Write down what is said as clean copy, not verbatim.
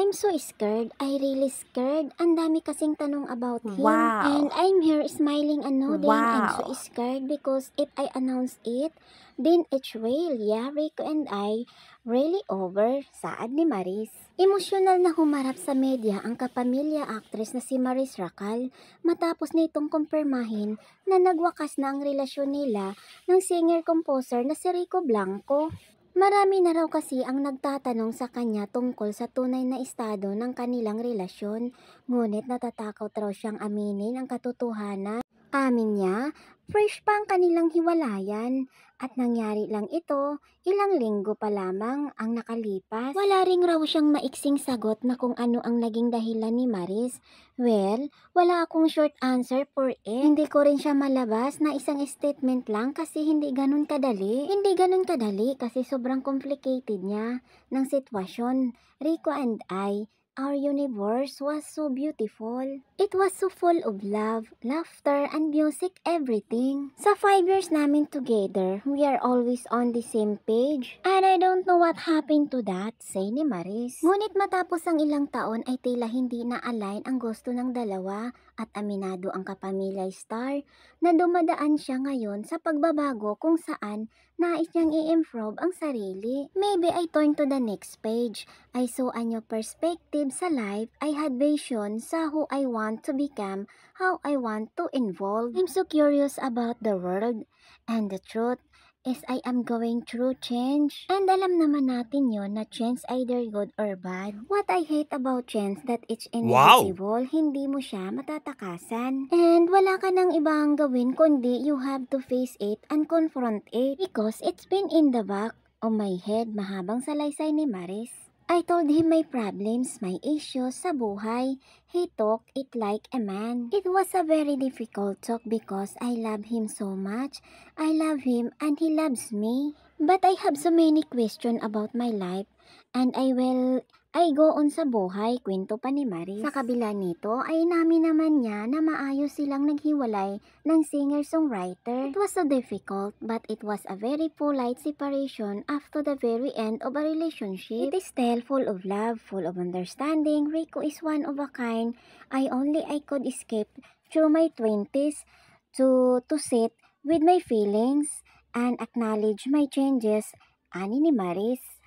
I'm so scared. I really scared. Ang dami kasing tanong about him. Wow. And I'm here smiling and nodding. I'm so Wow. scared because if I announce it, then it's real. Yeah, Rico and I really over. Saad ni Maris. Emosyonal na humarap sa media ang kapamilya actress na si Maris Racal matapos nitong kumpirmahin na nagwakas na ang relasyon nila ng singer-composer na si Rico Blanco. Marami na raw kasi ang nagtatanong sa kanya tungkol sa tunay na estado ng kanilang relasyon, ngunit natatakot raw siyang aminin ang katotohanan. Amin niya, fresh pa ang kanilang hiwalayan at nangyari lang ito ilang linggo pa lamang ang nakalipas. Wala ring raw siyang maiksing sagot na kung ano ang naging dahilan ni Maris. Well, wala akong short answer for it. Hindi ko rin siya malabas na isang statement lang kasi hindi ganun kadali. Hindi ganun kadali kasi sobrang complicated niya ng sitwasyon. Rico and I, our universe was so beautiful. It was so full of love, laughter, and music, everything. Sa 5 years namin together, we are always on the same page. And I don't know what happened to that, say ni Maris. Ngunit matapos ang ilang taon ay tila hindi na-align ang gusto ng dalawa at aminado ang kapamilya star na dumadaan siya ngayon sa pagbabago kung saan nais niyang i-improve ang sarili. Maybe I turn to the next page. I saw a new perspective sa life. I had vision sa who I want to become, how I want to evolve. I'm so curious about the world and the truth is I am going through change. And alam naman natin yon na change either good or bad. What I hate about change that it's inevitable, hindi mo siya matatakasan. And wala ka nang ibang gawin kundi you have to face it and confront it because it's been in the back of my head. Mahabang salaysay ni Maris. I told him my problems, my issues sa buhay. He took it like a man. It was a very difficult talk because I love him so much. I love him and he loves me. But I have so many questions about my life and I go on sa buhay, kwento pa ni Maris. Sa kabila nito ay inamin naman niya na maayos silang naghiwalay ng singer-songwriter. It was so difficult but it was a very polite separation after the very end of a relationship. It is still full of love, full of understanding. Rico is one of a kind. I could escape through my 20s to sit with my feelings and acknowledge my changes, ani ni Maris.